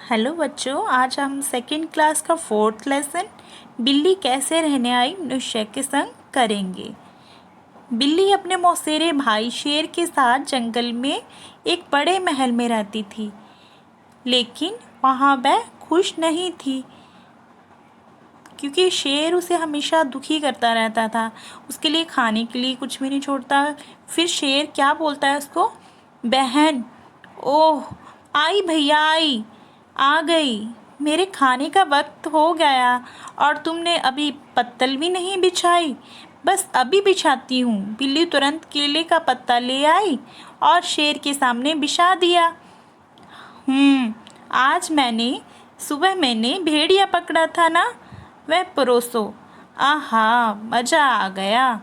Hello बच्चों, आज हम सेकंड क्लास का फोर्थ लेसन बिल्ली कैसे रहने आई मनुष्य के संग करेंगे। बिल्ली अपने मौसेरे भाई शेर के साथ जंगल में एक बड़े महल में रहती थी, लेकिन वहाँ वह खुश नहीं थी क्योंकि शेर उसे हमेशा दुखी करता रहता था। उसके लिए खाने के लिए कुछ भी नहीं छोड़ता। फिर शेर क्या बोलता है उसको, बहन, ओह आई भैया आई, आ गई, मेरे खाने का वक्त हो गया और तुमने अभी पत्तल भी नहीं बिछाई। बस अभी बिछाती हूँ। बिल्ली तुरंत केले का पत्ता ले आई और शेर के सामने बिछा दिया। आज सुबह मैंने भेड़िया पकड़ा था ना, वह परोसो। आहा, मज़ा आ गया,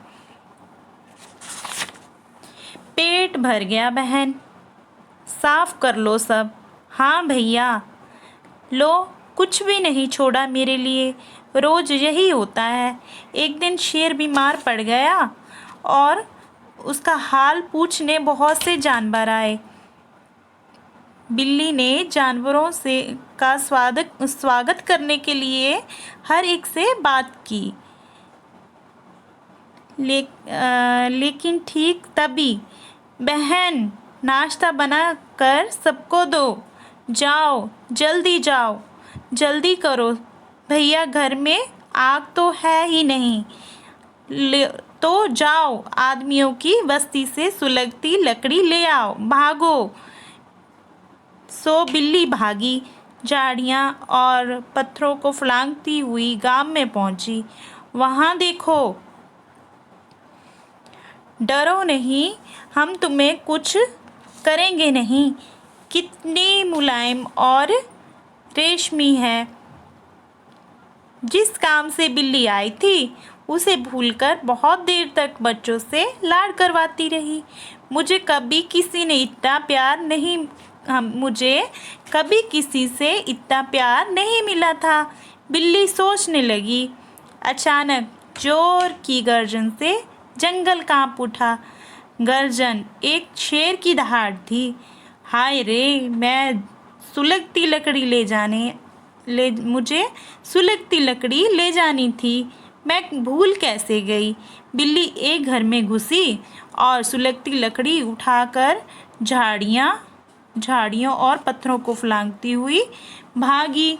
पेट भर गया बहन, साफ कर लो सब। हाँ भैया, लो, कुछ भी नहीं छोड़ा मेरे लिए। रोज यही होता है। एक दिन शेर बीमार पड़ गया और उसका हाल पूछने बहुत से जानवर आए। बिल्ली ने जानवरों से का स्वागत करने के लिए हर एक से बात की। लेकिन ठीक तभी, बहन, नाश्ता बना कर सबको दो, जाओ, जल्दी जाओ, जल्दी करो भैया, घर में आग तो है ही नहीं। तो जाओ, आदमियों की बस्ती से सुलगती लकड़ी ले आओ, भागो। सो बिल्ली भागी, झाड़ियाँ और पत्थरों को फलांगती हुई गांव में पहुंची। वहाँ देखो, डरो नहीं, हम तुम्हें कुछ करेंगे नहीं। कितनी मुलायम और रेशमी है। जिस काम से बिल्ली आई थी उसे भूलकर बहुत देर तक बच्चों से लाड करवाती रही। मुझे कभी किसी से इतना प्यार नहीं मिला था, बिल्ली सोचने लगी। अचानक जोर की गर्जन से जंगल कांप उठा। गर्जन एक शेर की दहाड़ थी। हाय रे, मुझे सुलगती लकड़ी ले जानी थी, मैं भूल कैसे गई। बिल्ली एक घर में घुसी और सुलगती लकड़ी उठाकर झाड़ियों और पत्थरों को फलांगती हुई भागी।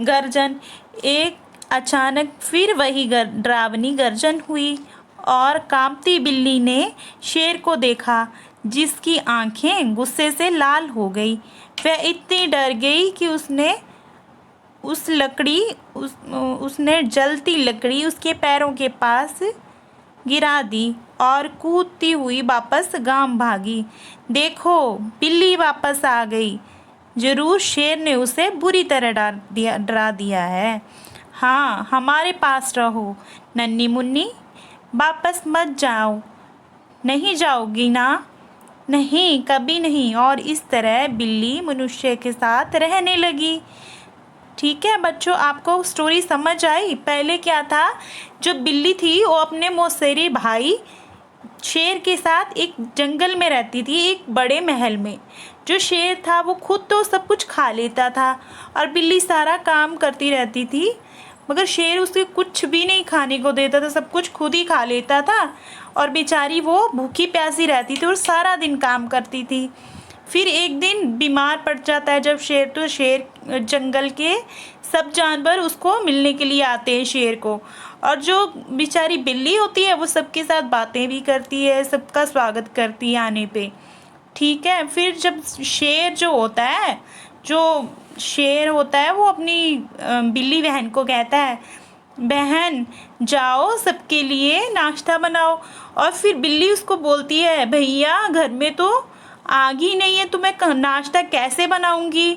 गर्जन एक अचानक फिर वही डरावनी गर्जन हुई और कांपती बिल्ली ने शेर को देखा, जिसकी आंखें गुस्से से लाल हो गई। वह इतनी डर गई कि उसने जलती लकड़ी उसके पैरों के पास गिरा दी और कूदती हुई वापस गांव भागी। देखो, बिल्ली वापस आ गई। जरूर शेर ने उसे बुरी तरह डरा दिया है। हाँ, हमारे पास रहो नन्ही मुन्नी, वापस मत जाओ। नहीं जाओगी ना? नहीं, कभी नहीं। और इस तरह बिल्ली मनुष्य के साथ रहने लगी। ठीक है बच्चों, आपको स्टोरी समझ आई? पहले क्या था, जो बिल्ली थी वो अपने मौसेरे भाई शेर के साथ एक जंगल में रहती थी, एक बड़े महल में। जो शेर था वो खुद तो सब कुछ खा लेता था और बिल्ली सारा काम करती रहती थी, मगर शेर उसे कुछ भी नहीं खाने को देता था, सब कुछ खुद ही खा लेता था और बेचारी वो भूखी प्यासी रहती थी और सारा दिन काम करती थी। फिर एक दिन बीमार पड़ जाता है जब शेर जंगल के सब जानवर उसको मिलने के लिए आते हैं शेर को, और जो बेचारी बिल्ली होती है वो सबके साथ बातें भी करती है, सबका स्वागत करती है आने पे। ठीक है, फिर जब शेर होता है वो अपनी बिल्ली बहन को कहता है, बहन जाओ सबके लिए नाश्ता बनाओ। और फिर बिल्ली उसको बोलती है, भैया घर में तो आग ही नहीं है, तो मैं नाश्ता कैसे बनाऊंगी।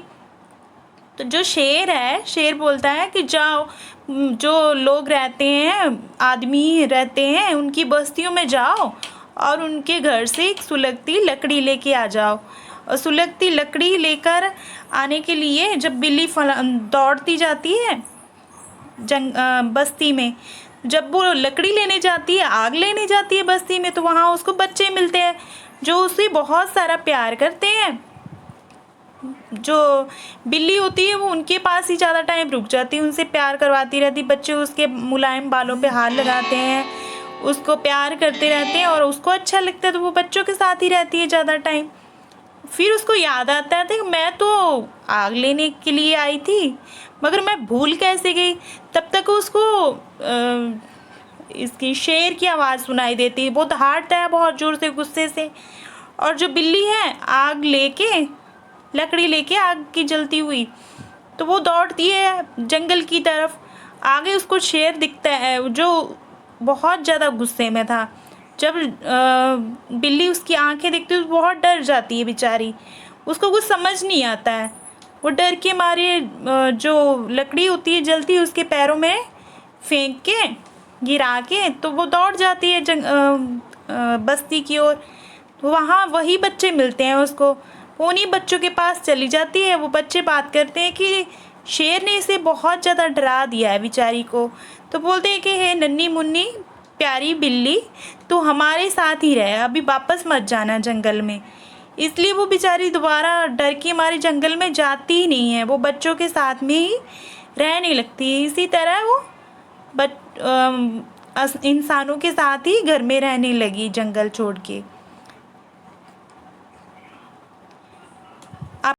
तो जो शेर बोलता है कि जाओ, जो लोग रहते हैं, आदमी रहते हैं, उनकी बस्तियों में जाओ और उनके घर से एक सुलगती लकड़ी लेके आ जाओ। और सुलगती लकड़ी लेकर आने के लिए जब बिल्ली दौड़ती जाती है बस्ती में, जब वो लकड़ी लेने जाती है, आग लेने जाती है बस्ती में, तो वहाँ उसको बच्चे मिलते हैं जो उसे बहुत सारा प्यार करते हैं। जो बिल्ली होती है वो उनके पास ही ज़्यादा टाइम रुक जाती है, उनसे प्यार करवाती रहती, बच्चे उसके मुलायम बालों पे हाथ लगाते हैं, उसको प्यार करते रहते हैं और उसको अच्छा लगता है तो वो बच्चों के साथ ही रहती है ज़्यादा टाइम। फिर उसको याद आता है कि मैं तो आग लेने के लिए आई थी, मगर मैं भूल कैसे गई। तब तक उसको इसकी शेर की आवाज़ सुनाई देती है, वो दहाड़ता है बहुत ज़ोर से गुस्से से। और जो बिल्ली है आग लेके, लकड़ी लेके आग की जलती हुई, तो वो दौड़ती है जंगल की तरफ। आगे उसको शेर दिखता है जो बहुत ज़्यादा गुस्से में था। जब बिल्ली उसकी आंखें देखती है तो बहुत डर जाती है बेचारी, उसको कुछ समझ नहीं आता है। वो डर के मारे जो लकड़ी होती है जलती है उसके पैरों में फेंक के, गिरा के, तो वो दौड़ जाती है बस्ती की ओर। वहाँ वही बच्चे मिलते हैं उसको, वो उन्हीं बच्चों के पास चली जाती है। वो बच्चे बात करते हैं कि शेर ने इसे बहुत ज़्यादा डरा दिया है बेचारी को। तो बोलते हैं कि हे नन्ही मुन्नी प्यारी बिल्ली, तू हमारे साथ ही रहे, अभी वापस मत जाना जंगल में। इसलिए वो बेचारी दोबारा डर के मारे जंगल में जाती ही नहीं है, वो बच्चों के साथ में ही रहने लगती है। इसी तरह वो इंसानों के साथ ही घर में रहने लगी जंगल छोड़ के।